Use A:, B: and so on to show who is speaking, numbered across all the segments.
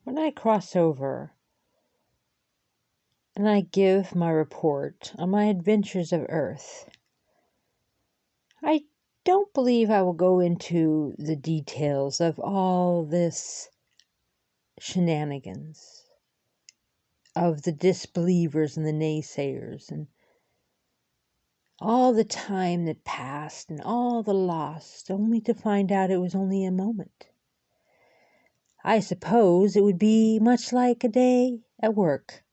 A: When I cross over and I give my report on my adventures of Earth, I don't believe I will go into the details of all this shenanigans, of the disbelievers and the naysayers, and all the time that passed and all the lost, only to find out it was only a moment. I suppose it would be much like a day at work.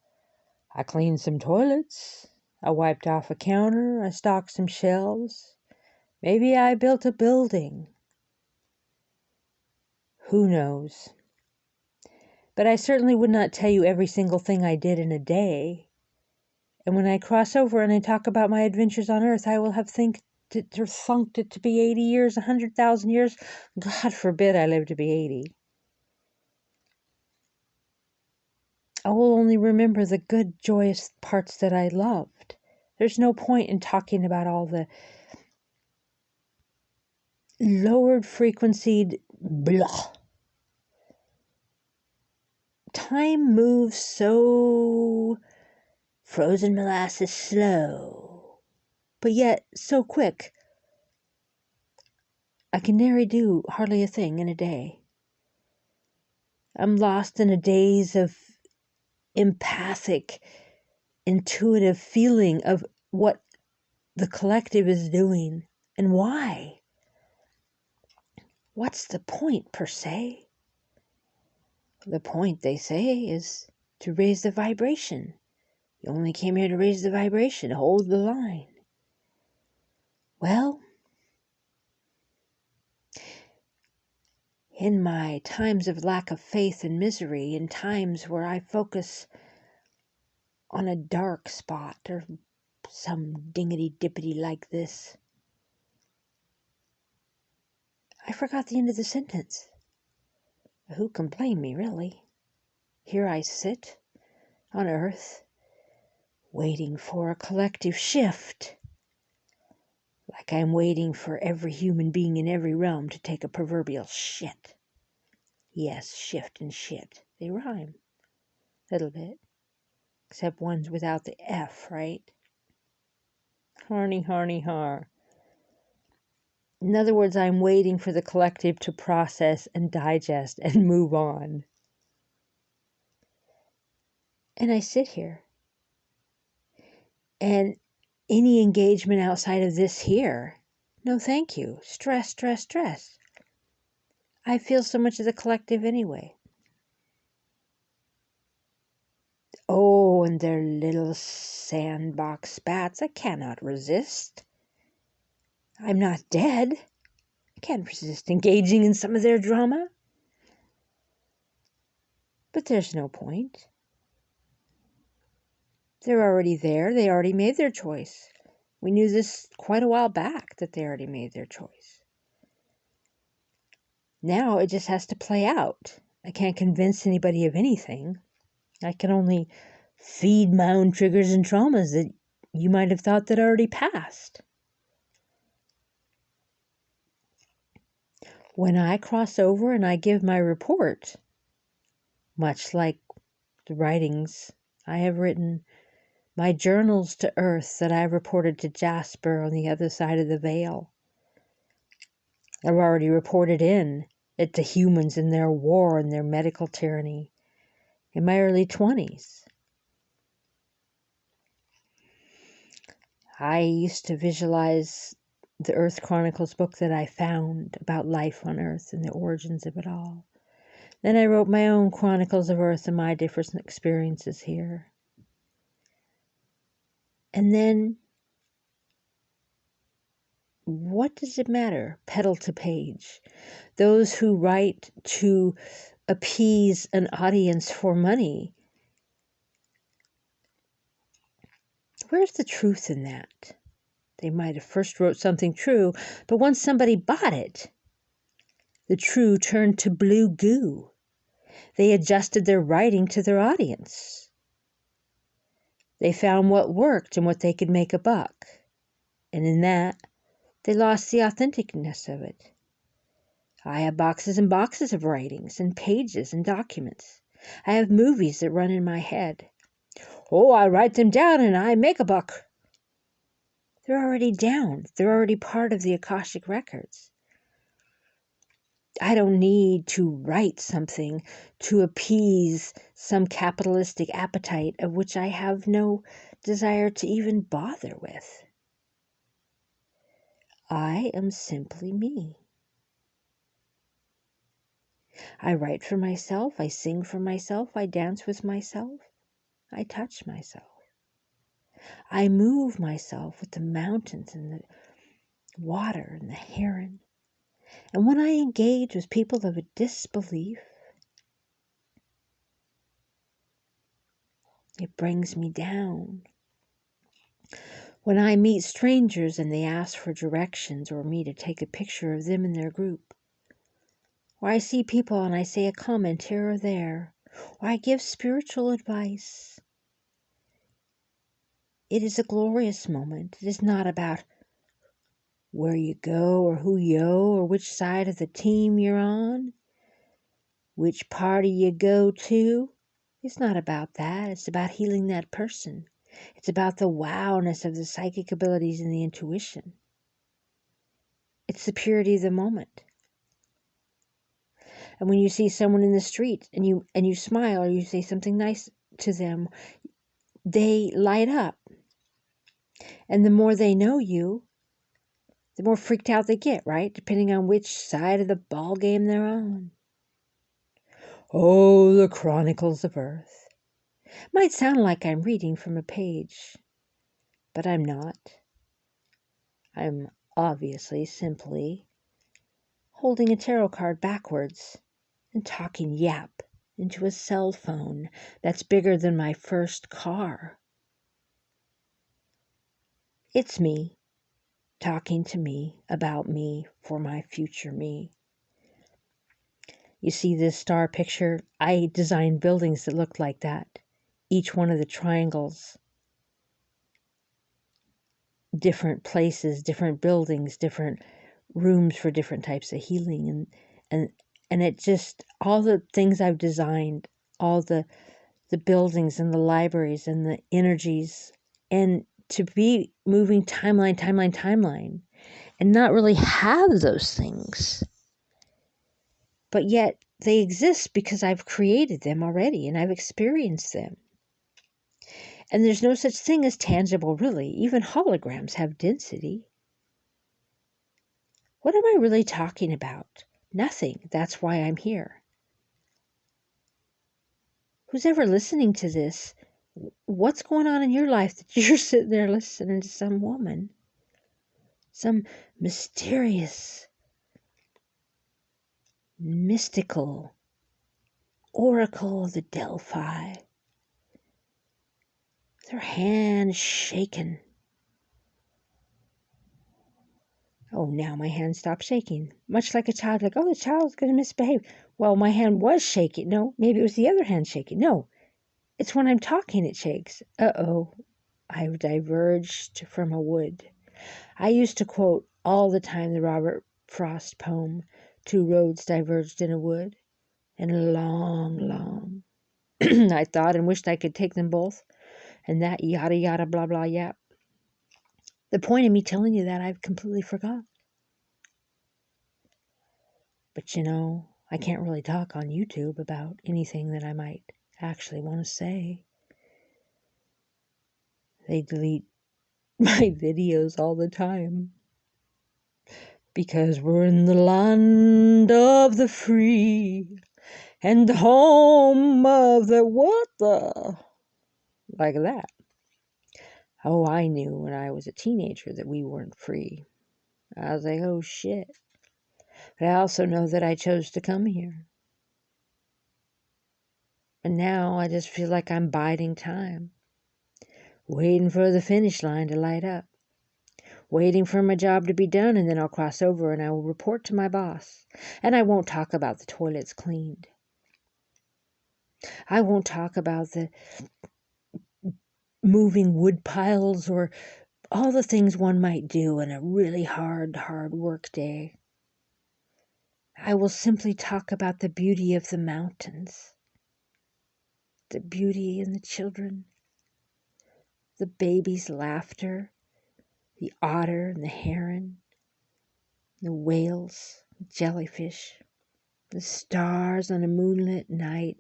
A: I cleaned some toilets, I wiped off a counter, I stocked some shelves. Maybe I built a building. Who knows? But I certainly would not tell you every single thing I did in a day. And when I cross over and I talk about my adventures on Earth, I will have thunked it to be 80 years, 100,000 years. God forbid I live to be 80. I will only remember the good, joyous parts that I loved. There's no point in talking about all the lowered frequencied blah. Time moves so frozen molasses slow, but yet so quick. I can nary do hardly a thing in a day. I'm lost in a daze of empathic, intuitive feeling of what the collective is doing and why. What's the point, per se? The point, they say, is to raise the vibration. You only came here to raise the vibration, hold the line. Well, in my times of lack of faith and misery, in times where I focus on a dark spot or some dingity-dippity like this, I forgot the end of the sentence. Who can blame me, really? Here I sit, on Earth, waiting for a collective shift. Like I'm waiting for every human being in every realm to take a proverbial shit. Yes, shift and shit. They rhyme. A little bit. Except one's without the F, right? Harny, harny, har. In other words, I'm waiting for the collective to process and digest and move on. And I sit here. And any engagement outside of this here, no thank you. Stress, stress, stress. I feel so much of the collective anyway. Oh, and their little sandbox spats, I cannot resist. I'm not dead. I can't resist engaging in some of their drama. But there's no point. They're already there. They already made their choice. We knew this quite a while back, that they already made their choice. Now it just has to play out. I can't convince anybody of anything. I can only feed my own triggers and traumas that you might have thought that already passed. When I cross over and I give my report, much like the writings I have written, my journals to Earth that I reported to Jasper on the other side of the veil, I've already reported it to humans in their war and their medical tyranny in my early 20s. I used to visualize the Earth Chronicles book that I found about life on Earth and the origins of it all. Then I wrote my own Chronicles of Earth and my different experiences here. And then, what does it matter? Pedal to page. Those who write to appease an audience for money, where's the truth in that? They might have first wrote something true, but once somebody bought it, the true turned to blue goo. They adjusted their writing to their audience. They found what worked and what they could make a buck. And in that, they lost the authenticness of it. I have boxes and boxes of writings and pages and documents. I have movies that run in my head. Oh, I write them down and I make a buck. They're already down. They're already part of the Akashic records. I don't need to write something to appease some capitalistic appetite of which I have no desire to even bother with. I am simply me. I write for myself, I sing for myself, I dance with myself, I touch myself. I move myself with the mountains and the water and the heron. And when I engage with people of a disbelief, it brings me down. When I meet strangers and they ask for directions or me to take a picture of them in their group, or I see people and I say a comment here or there, or I give spiritual advice, it is a glorious moment. It is not about where you go or who you owe or which side of the team you're on, which party you go to. It's not about that. It's about healing that person. It's about the wowness of the psychic abilities and the intuition. It's the purity of the moment. And when you see someone in the street and you smile or you say something nice to them, they light up. And the more they know you, the more freaked out they get, right? Depending on which side of the ball game they're on. Oh, the Chronicles of Earth. Might sound like I'm reading from a page, but I'm not. I'm obviously simply holding a tarot card backwards and talking yap into a cell phone that's bigger than my first car. It's me talking to me about me for my future me. You see this star picture? I designed buildings that looked like that. Each one of the triangles, different places, different buildings, different rooms for different types of healing, and it just, all the things I've designed, all the buildings and the libraries and the energies, and to be moving timeline, and not really have those things. But yet they exist because I've created them already and I've experienced them. And there's no such thing as tangible, really. Even holograms have density. What am I really talking about? Nothing. That's why I'm here. Who's ever listening to this? What's going on in your life that you're sitting there listening to some woman? Some mysterious, mystical oracle of the Delphi. Their hands shaking. Oh, now my hand stopped shaking. Much like a child, like, oh, the child's going to misbehave. Well, my hand was shaking. No, maybe it was the other hand shaking. No, it's when I'm talking it shakes. Uh-oh, I've diverged from a wood. I used to quote all the time the Robert Frost poem, Two Roads Diverged in a Wood, and long. I thought and wished I could take them both, and that yada yada blah blah yap. The point of me telling you that I've completely forgot. But you know, I can't really talk on YouTube about anything that I might actually want to say. They delete my videos all the time. Because we're in the land of the free and home of the what the, like that. Oh, I knew when I was a teenager that we weren't free. I was like, oh shit. But I also know that I chose to come here. And now I just feel like I'm biding time. Waiting for the finish line to light up. Waiting for my job to be done, and then I'll cross over and I will report to my boss. And I won't talk about the toilets cleaned. I won't talk about the moving wood piles or all the things one might do in a really hard work day. I will simply talk about the beauty of the mountains. the beauty in the children, the baby's laughter, the otter and the heron, the whales, jellyfish, the stars on a moonlit night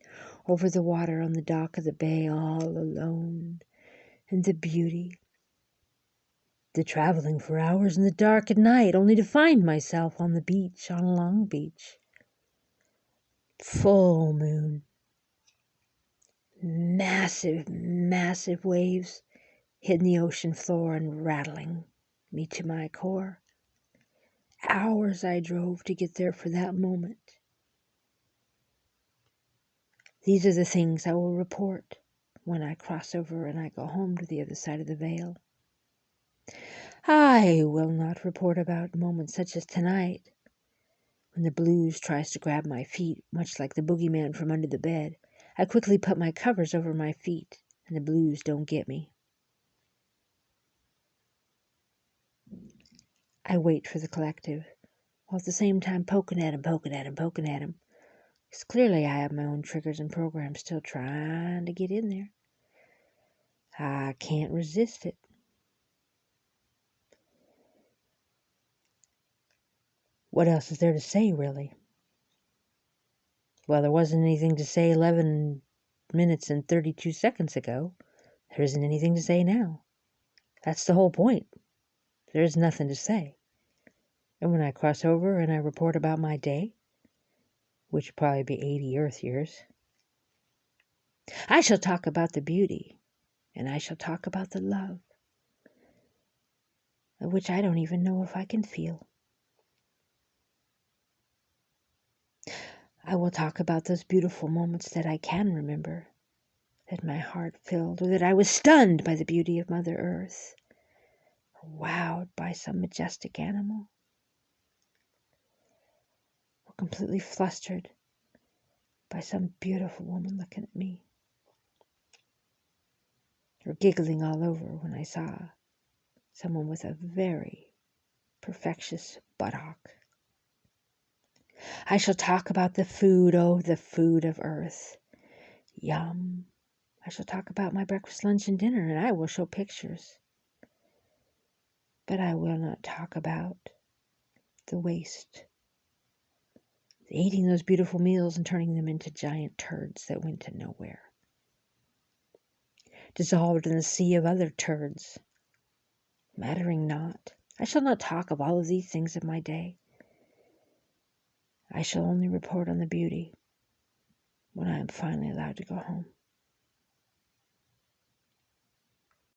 A: over the water on the dock of the bay all alone, and the beauty. The traveling for hours in the dark at night only to find myself on the beach, on Long Beach. Full moon. Massive, massive waves hitting the ocean floor and rattling me to my core. Hours I drove to get there for that moment. These are the things I will report when I cross over and I go home to the other side of the veil. I will not report about moments such as tonight, when the blues tries to grab my feet, much like the boogeyman from under the bed. I quickly put my covers over my feet, and the blues don't get me. I wait for the collective, while at the same time poking at him. Because clearly I have my own triggers and programs still trying to get in there. I can't resist it. What else is there to say, really? Well, there wasn't anything to say 11 minutes and 32 seconds ago. There isn't anything to say now. That's the whole point. There is nothing to say. And when I cross over and I report about my day, which will probably be 80 Earth years, I shall talk about the beauty, and I shall talk about the love, of which I don't even know if I can feel. I will talk about those beautiful moments that I can remember, that my heart filled, or that I was stunned by the beauty of Mother Earth, or wowed by some majestic animal, or completely flustered by some beautiful woman looking at me, or giggling all over when I saw someone with a very perfectious buttock. I shall talk about the food, oh, the food of Earth. Yum. I shall talk about my breakfast, lunch, and dinner, and I will show pictures. But I will not talk about the waste. Eating those beautiful meals and turning them into giant turds that went to nowhere. Dissolved in a sea of other turds. Mattering not. I shall not talk of all of these things of my day. I shall only report on the beauty when I am finally allowed to go home.